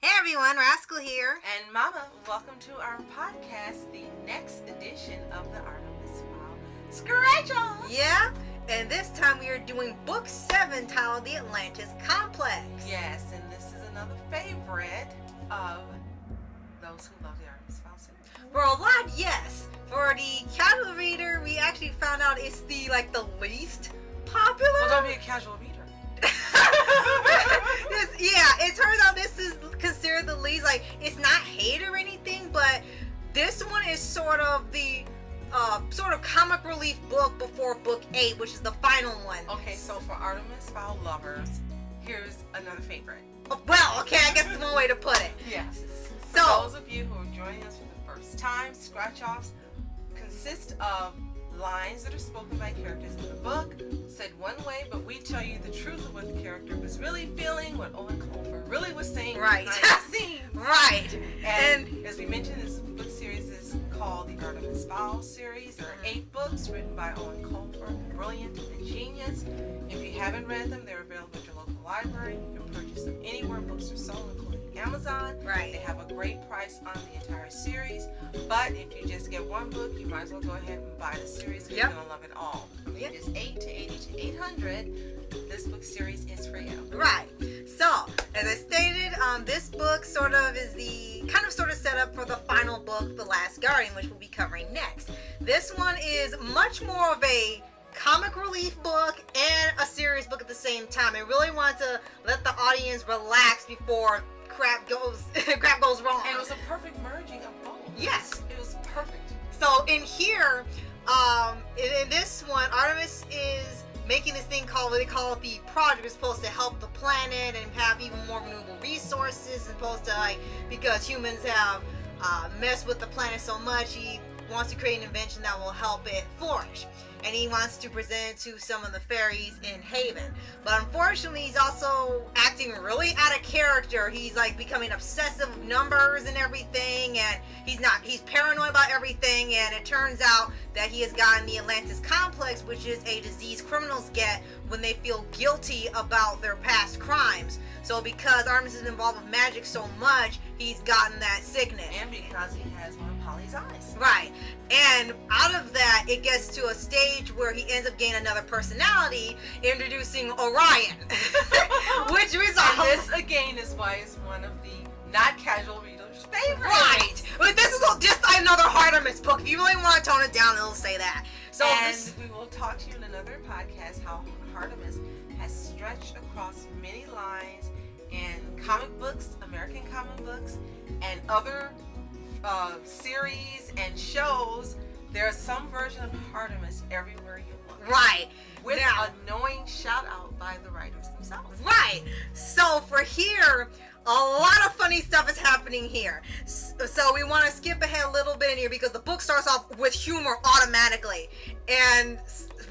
Hey everyone, Rascal here. And Mama, welcome to our podcast, the next edition of the Artemis Fowl Scratch Off. Yeah, and this time we are doing book 7 titled The Atlantis Complex. Yes, and this is another favorite of those who love the Artemis Fowl series. For a lot, yes. For the casual reader, we actually found out it's the least popular. Well, don't be a casual reader. It turns out this is considered the least. It's not hate or anything, but this one is sort of the comic relief book before book 8, which is the final one. Okay, so for Artemis Fowl lovers, here's another favorite. Well, okay, I guess it's one way to put it. Yes. So, for those of you who are joining us for the first time, scratch-offs consist of lines that are spoken by characters in the book, said one way, but we tell you the truth of what the character was really feeling, what Owen Colfer really was saying right behind the scenes. Right. And as we mentioned, this book series is called the Artemis Fowl series. There are 8 books written by Owen Colfer, brilliant and genius. If you haven't read them, they're available at your local library. You can purchase them anywhere books are sold, including Amazon. Right. They have a great price on the entire series. But if you just get one book, you might as well go ahead and buy the series because you're going to love it all. From ages 8 to 80 to 800, this book series is for you. Right. So, as I stated, this book sort of is the sort of set up for the final book, The Last Guardian, which we'll be covering next. This one is much more of a comic relief book and a serious book at the same time. It really wanted to let the audience relax before crap goes wrong. And it was a perfect merging of both. Yes. It was perfect. So in here, in this one, Artemis is making this thing called, what they call it, the project. It's supposed to help the planet and have even more renewable resources. It's supposed to, because humans have messed with the planet so much, he wants to create an invention that will help it flourish. And he wants to present it to some of the fairies in Haven. But unfortunately, he's also acting really out of character. He's becoming obsessive with numbers and everything, and he's paranoid about everything, and it turns out that he has gotten the Atlantis Complex, which is a disease criminals get when they feel guilty about their past crimes. So because Artemis is involved with magic so much, he's gotten that sickness. And because he has one of Polly's eyes. Right. And out of that, it gets to a stage where he ends up gaining another personality, introducing Orion. Which is this, again, is why it's one of the not casual readers' favorites. Right. But this is just another Artemis book. If you really want to tone it down, it'll say that. So we will talk to you in another podcast how Artemis has stretched across many lines in comic books, American comic books, and other series and shows. There's some version of Artemis everywhere you look. Right. With now, a knowing shout out by the writers themselves. Right. So for here, a lot of funny stuff is happening here. So we want to skip ahead a little bit in here because the book starts off with humor automatically. And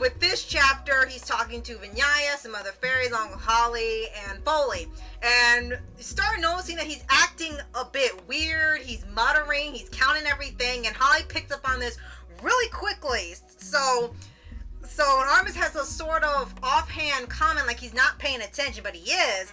with this chapter, he's talking to Vinyaya, some other fairies, Uncle Holly, and Foley. And you start noticing that he's acting a bit weird. He's muttering, he's counting everything, and Holly picks up on this really quickly. So Artemis has a sort of offhand comment like he's not paying attention, but he is.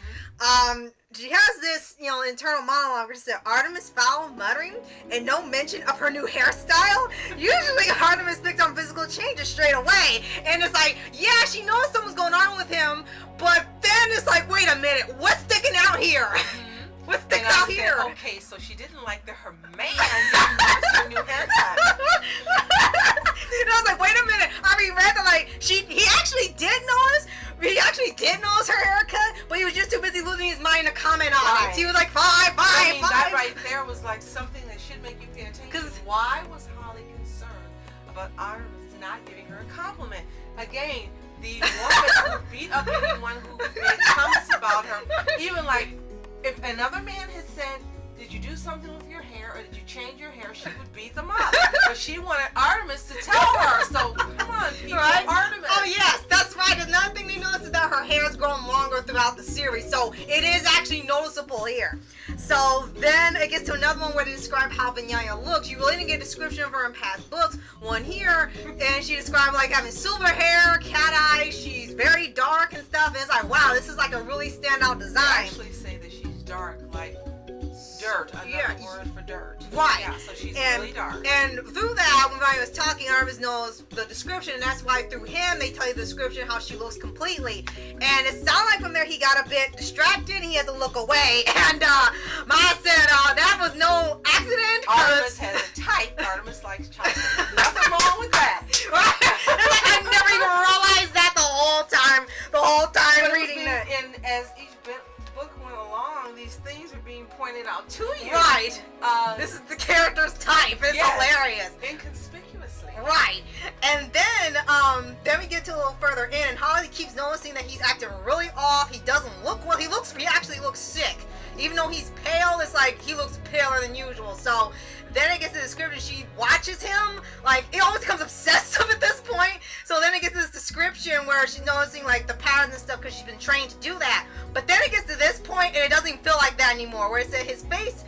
She has this, internal monologue where she said, Artemis Fowl muttering, and no mention of her new hairstyle. Usually Artemis picks on physical changes straight away, and it's yeah, she knows something's going on with him, but then it's wait a minute, what's sticking out here? What's sticking out here? Okay, so she didn't like that her man didn't notice her new haircut. And I was wait a minute. I mean, rather he actually did notice. He actually did notice her haircut, but he was just too busy losing his mind to comment on it. He was like, five. That right there was something that should make you pay attention. Because why was Holly concerned about Artemis not giving her a compliment? Again, the woman who beat up anyone who made comments about her, even if another man had said, did you do something with your hair or did you change your hair, she would beat them up. But she wanted Artemis to tell her. So come on, people, right? Artemis. Oh yes, that's right. Another thing they notice is that her hair has grown longer throughout the series. So it is actually noticeable here. So then it gets to another one where they describe how Vinyaya looks. You really didn't get a description of her in past books. One here, and she described having silver hair, cat eyes. She's very dark and stuff. And it's wow, this is a really standout design. They actually say that she's dark, dirt. Another word for dirt. Right. Yeah, so she's really dark. And through that, when I was talking, Artemis knows the description, and that's why through him they tell you the description how she looks completely. And it sounded like from there he got a bit distracted and he had to look away. And Ma said that was no accident. Artemis has a type. Artemis likes chocolate. Nothing wrong with that. I never even realized that the whole time reading that. And as each book went along, these things are being pointed out to you. Right. This is the character's type. It's hilarious. Inconspicuously. Right. And then we get to a little further in, and Holly keeps noticing that he's acting really off. He doesn't look well. He actually looks sick. Even though he's pale, it's like he looks paler than usual. So then it gets to the description. She watches him. Like, it almost becomes obsessive at this point. So then it gets to this description where she's noticing, like, the patterns and stuff because she's been trained to do that. But then it gets to this point, and it doesn't even feel like that anymore, where it said his face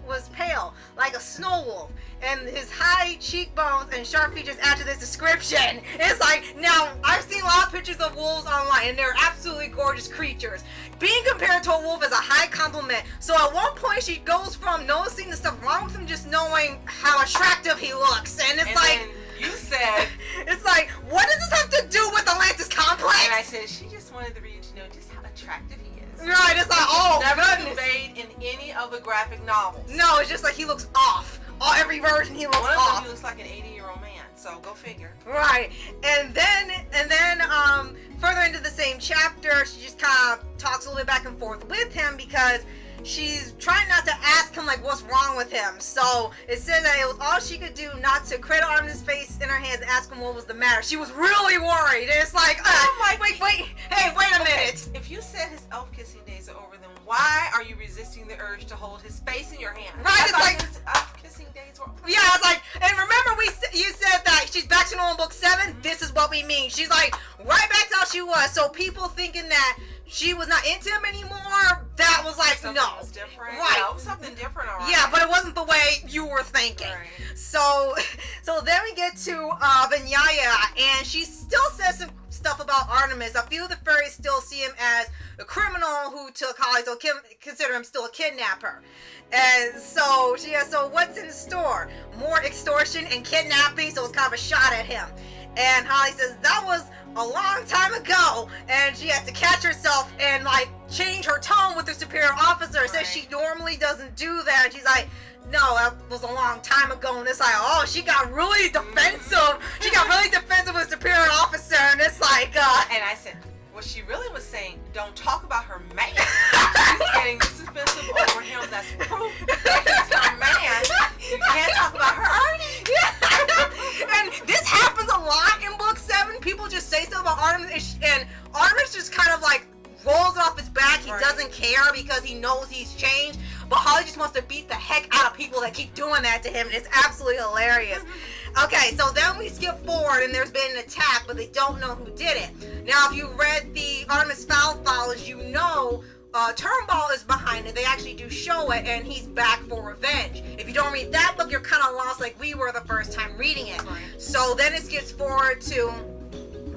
was pale, like a snow wolf. And his high cheekbones and sharp features add to this description. It's like, now, I've seen a lot of pictures of wolves online, and they're absolutely gorgeous creatures. Being compared to a wolf is a high compliment. So at one point, she goes from noticing the stuff wrong with him, just knowing how attractive he looks. And it's like, then you said, it's like, what does this have to do with Atlantis Complex? and I said, she just wanted the reader to know just how attractive he is. Right, it's like, oh, never goodness. conveyed in any of the graphic novels. No, it's just like he looks off. Every version he looks One of off. them, he looks like an 80-year-old man. So go figure. Right, and then further into the same chapter, she just kind of talks a little bit back and forth with him because she's trying not to ask him like what's wrong with him. So it said that it was all she could do not to cradle Artemis' face in her hands and ask him what was the matter. She was really worried. And it's like, wait a minute. If you said his elf kissing days are over, then why are you resisting the urge to hold his face in your hand? Right, it's like his elf kissing days were over. Yeah, it's like, and remember you said that she's back to normal in book 7. This is what we mean. She's like right back to how she was. So people thinking that she was not into him anymore, that was like, something no. was different. Right. Yeah, it was something different, all right. Yeah, but it wasn't the way you were thinking. Right. So then we get to Vinyaya, and she still says some stuff about Artemis. A few of the fairies still see him as a criminal who took Holly, so consider him still a kidnapper. And so so what's in store? More extortion and kidnapping, so it's kind of a shot at him. And Holly says, that was a long time ago, and she had to catch herself and like change her tone with the superior officer. Says she normally doesn't do that. And she's like, no, that was a long time ago. And it's like, oh, she got really defensive. She got really defensive with the superior officer, and it's like, and I said, what she really was saying, don't talk about her man. She's getting this offensive over him. That's proof that he's her man. You can't talk about her earnings. And this happens a lot in book 7. People just say stuff about Artemis, and Artemis just kind of like rolls it off his back. He doesn't care because he knows he's changed. But Holly just wants to beat the heck out of people that keep doing that to him. And it's absolutely hilarious. Okay, so then we skip forward, and there's been an attack, but they don't know who did it. Now, if you read the Artemis Fowl files, you know Turnbull is behind it. They actually do show it, and he's back for revenge. If you don't read that book, you're kind of lost like we were the first time reading it. So then it skips forward to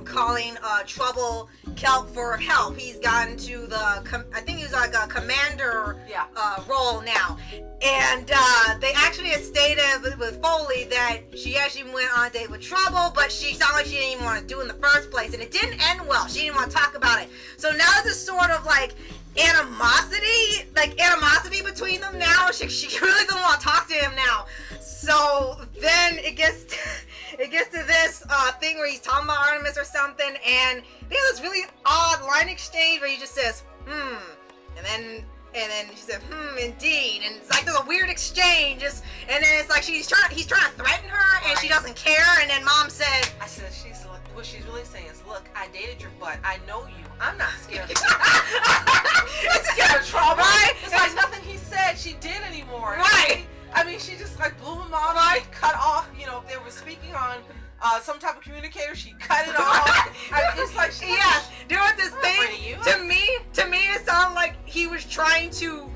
calling Trouble Kelp for help. He's gotten to the, I think he's like a commander role now. And they actually had stated with Foley that she actually went on a date with Trouble, but she sounded like she didn't even want to do it in the first place. And it didn't end well. She didn't want to talk about it. So now it's a sort of like animosity between them now. She really doesn't want to talk to him now. So then it gets to this thing where he's talking about Artemis or something, and they have this really odd line exchange where he just says, and then she said, indeed, and it's like there's a weird exchange, and then it's like he's trying to threaten her, and she doesn't care, and then Mom said, I said, what she's really saying is, look, I dated your butt, I know you, I'm not scared of you. It's scared of Trouble, right? It's like nothing he said she did anymore. Right. I mean, she just like blew him off, she cut off, if they were speaking on some type of communicator, she cut it off. It's like there was this thing, to me it sounded like he was trying to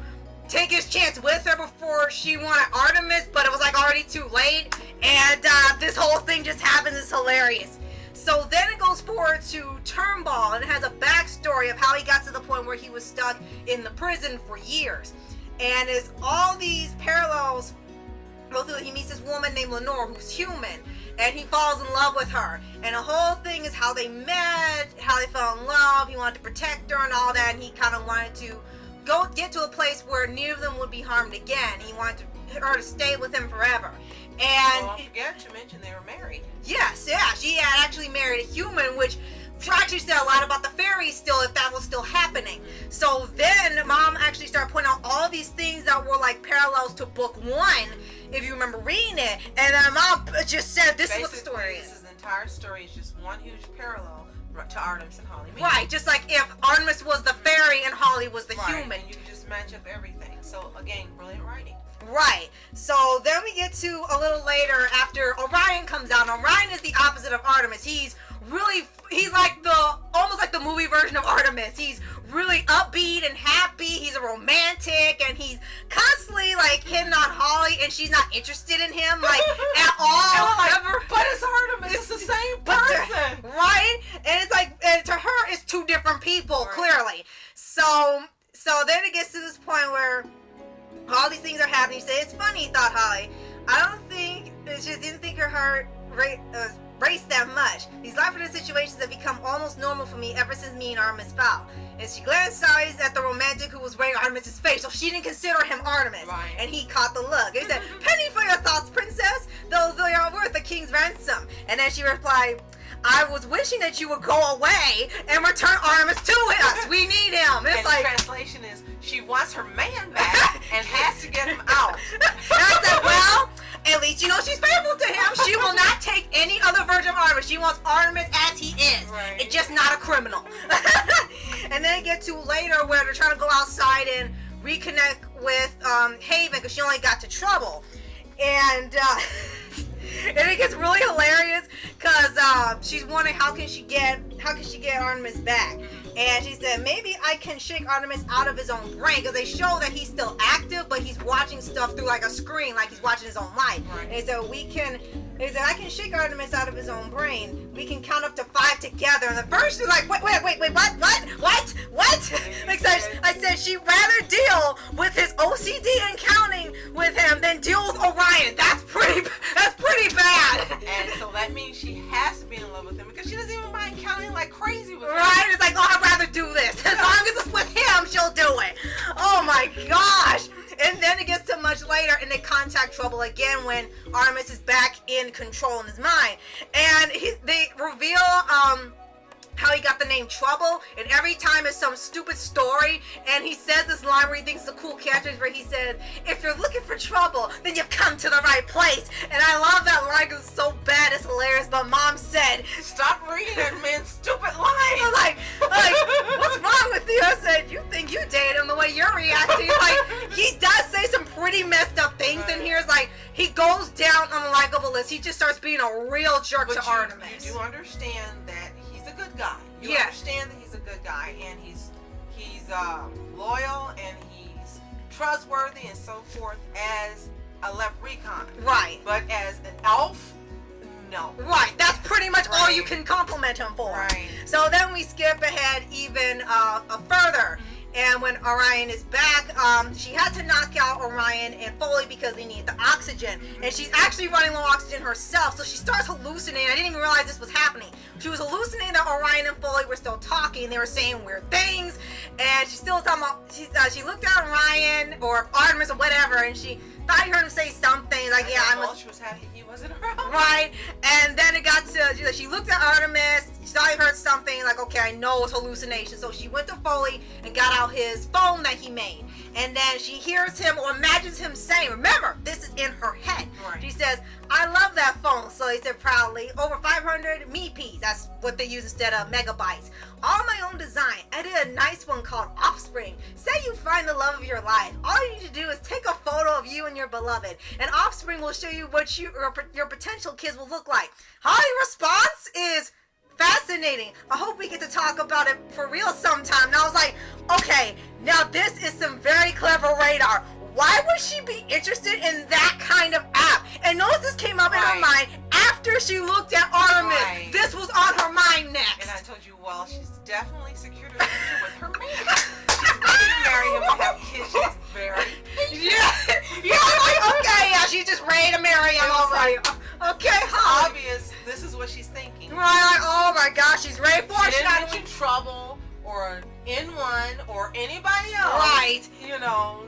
take his chance with her before she wanted Artemis, but it was like already too late, and this whole thing just happens. It's hilarious. So then it goes forward to Turnbull, and it has a backstory of how he got to the point where he was stuck in the prison for years. And as all these parallels go through, he meets this woman named Lenore who's human, and he falls in love with her. And the whole thing is how they met, how they fell in love. He wanted to protect her and all that, and he kind of wanted to get to a place where neither of them would be harmed again. He wanted her to stay with him forever. And don't forget to mention they were married. Yes, yeah, she had actually married a human, which actually said a lot about the fairies still, if that was still happening. So then Mom actually started pointing out all these things that were like parallels to book 1, if you remember reading it. And then Mom just said, this is what the story is. This entire story is just one huge parallel to Artemis and Holly. Right, just like if Artemis was the fairy and Holly was the human. And you just match up everything. So again, brilliant writing. Right. So then we get to a little later after Orion comes out. Orion is the opposite of Artemis. He's like almost like the movie version of Artemis. He's really upbeat and happy. He's a romantic, and he's constantly like hitting on Holly, and she's not interested in him like at all. But it's Artemis. It's the same person. Right? And it's like, and to her, it's two different people, clearly. So then it gets to this point where all these things are happening. She said, it's funny, thought Holly. She didn't think her heart raced that much. These life-or-death situations have become almost normal for me ever since me and Artemis Fowl. And she glanced eyes at the romantic who was wearing Artemis' face, so she didn't consider him Artemis. Right. And he caught the look. And he said, penny for your thoughts, princess, though they are worth a king's ransom. And then she replied, I was wishing that you would go away and return Artemis to us. We need him. And the translation is, she wants her man back and has to get him out. And I said, well, at least you know she's faithful to him. She will not take any other version of Artemis. She wants Artemis as he is. Right. It's just not a criminal. And then get to later where they're trying to go outside and reconnect with Haven because she only got to trouble. And and it gets really hilarious because she's wondering how can she get Artemis back. And she said, maybe I can shake Artemis out of his own brain, because they show that he's still active, but he's watching stuff through like a screen, like he's watching his own life. Right. And so they said, I can shake Artemis out of his own brain. We can count up to 5 together. And the first is like, wait, what? Like, I said she'd rather deal with his OCD and counting with him than deal with Orion. That's pretty bad. And so that means she has to be in love with him because she doesn't even mind counting like crazy with him. Right? It's like, oh, I'd rather do this. As long as it's with him, she'll do it. Oh my gosh. And then it gets to much later, and they contact Trouble again when Artemis is back in control in his mind. And they reveal how he got the name Trouble, and every time it's some stupid story, and he says this line where he thinks it's a cool catchphrase where he said, if you're looking for trouble, then you've come to the right place. And I love that line because it's so bad, it's hilarious. But Mom said, stop reading that man's stupid line. I was like, what's wrong with you? I said, you think you dated him the way you're reacting. Like, he does say some pretty messed up things in here. It's like, he goes down on the likable list. He just starts being a real jerk to Artemis. You do understand that he's a good guy. You understand that he's a good guy, and he's loyal, and he's trustworthy and so forth as a leprechaun. Right. But as an elf, no. Right. That's pretty much all you can compliment him for. Right. So then we skip ahead even further. And when Orion is back, she had to knock out Orion and Foley because they need the oxygen. And she's actually running low on oxygen herself, so she starts hallucinating. I didn't even realize this was happening. She was hallucinating that Orion and Foley were still talking. They were saying weird things. And she's still talking about, she looked at Orion or Artemis or whatever, and she thought he heard him say something like, yeah, I must. She was happy he wasn't around. Right. And then it got to, she looked at Artemis. She thought he heard something like, okay, I know it's hallucination. So she went to Foley and got out his phone that he made. And then she hears him or imagines him saying, remember, this is in her head. Right. She says, I love that phone. So he said proudly, over 500 meeps. That's what they use instead of megabytes. All my own design. I did a nice one called Offspring. Say you find the love of your life. All you need to do is take a photo of you and your beloved. And Offspring will show you what your potential kids will look like. Holly's response is fascinating. I hope we get to talk about it for real sometime. And I was like, okay, now this is some very clever radar. Why would she be interested in that kind of app? And notice this came up in her mind after she looked at Artemis. Right. This was on her mind next. And I told you, well, she's definitely secured a future with her man. She's ready to marry him and have kids. She's very Yeah, like, okay, yeah, she's just ready to marry him already. Okay, Holly. Obvious, this is what she's thinking. Right, oh my gosh, she's ready for it. She didn't mention trouble or N1 or anybody else. Right. You know,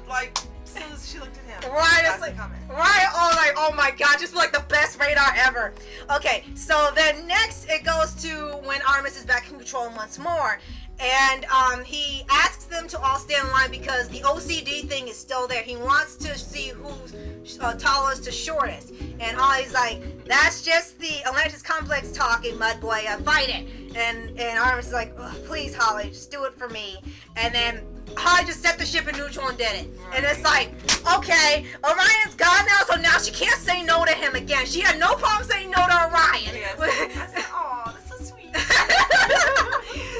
like, as soon as she looked at him. Right, that's it's like, the comment. right, oh, like, oh my god, just like the best radar ever. Okay, so then next it goes to when Artemis is back in control once more. And he asks them to all stand in line because the OCD thing is still there. He wants to see who's tallest to shortest. And Holly's like, that's just the Atlantis Complex talking, mud boy, fight it. And Artemis is like, please, Holly, just do it for me. And then Holly just set the ship in neutral and did it. Right. And it's like, okay, Orion's gone now, so now she can't say no to him again. She had no problem saying no to Orion. Yes. I said, oh, that's so sweet.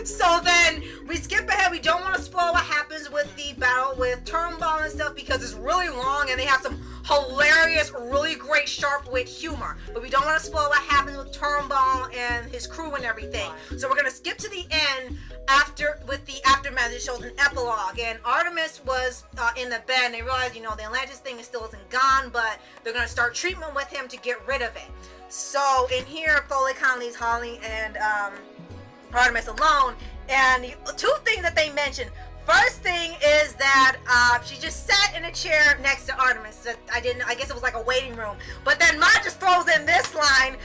So then we skip ahead. We don't want to spoil what happens with the battle with Turnbull and stuff because it's really long and they have some hilarious, really great sharp wit humor. But we don't want to spoil what happens with Turnbull and his crew and everything. So we're gonna skip to the end with the aftermath. It shows an epilogue, and Artemis was in the bed. And they realized, you know, the Atlantis thing still isn't gone, but they're gonna start treatment with him to get rid of it. So in here, Foley kind of leaves Holly and Artemis alone, and two things that they mentioned. First thing is that she just sat in a chair next to Artemis. I guess it was like a waiting room. But then Ma just throws in this line.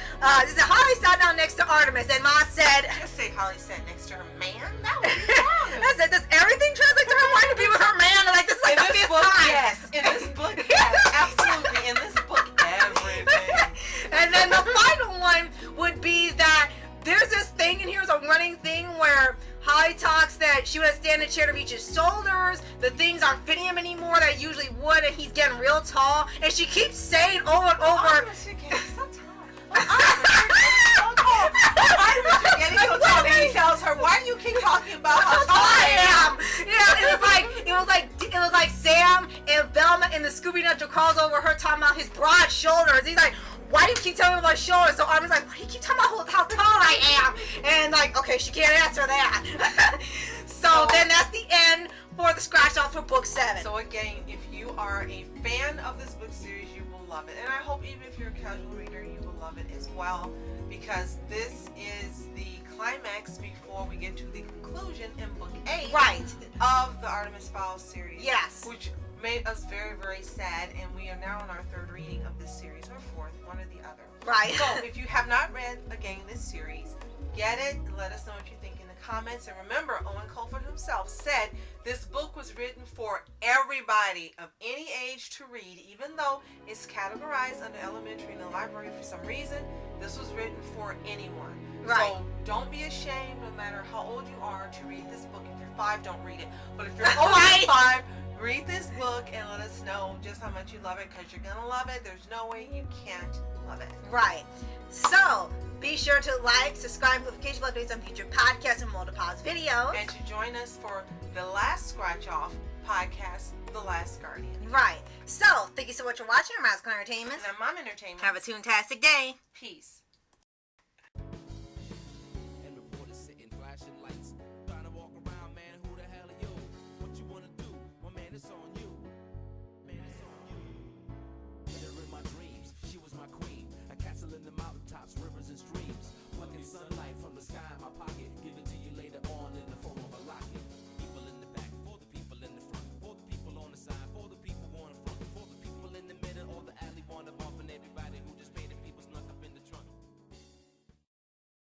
She said, Holly sat down next to Artemis, and Ma said, just say Holly sat next to her man. That would be wrong. I said, does everything translate to her wanting to be with her man? Like this is like in this book, time. Yes. In this book, yes, absolutely. In this book, everything. And then the final one would be that there's this thing in here, is a running thing where Holly talks that she would stand in a chair to reach his shoulders. The things aren't fitting him anymore that usually would, and he's getting real tall. And she keeps saying over and over. You're getting so tall. And he tells her, why do you keep talking about how tall I am? Yeah, it was like Sam and Velma in the Scooby Doo calls over her talking about his broad shoulders. He's like, why do you keep telling me about shoulders? So Artemis like, why do you keep talking about how tall I am? And like, okay, she can't answer that. So then that's the end for the scratch off for book 7. So again, if you are a fan of this book series, you will love it. And I hope even if you're a casual reader, you will love it as well, because this is the climax before we get to the conclusion in book 8 of the Artemis Fowl series. Yes. Which made us very, very sad, and we are now on our 3rd reading of this series, or 4th, one or the other. Right. So if you have not read, again, this series, get it, let us know what you think in the comments. And remember, Owen Colford himself said this book was written for everybody of any age to read, even though it's categorized under elementary in the library for some reason. This was written for anyone. Right. So don't be ashamed, no matter how old you are, to read this book. If you're 5, don't read it. But if you're older than 5, read this book and let us know just how much you love it, because you're going to love it. There's no way you can't love it. Right. So, be sure to like, subscribe, notification updates on future podcasts and multi-pause videos. And to join us for the last Scratch Off podcast, The Last Guardian. Right. So, thank you so much for watching our Magical Entertainment. And I'm Mom Entertainment. Have a toontastic day. Peace.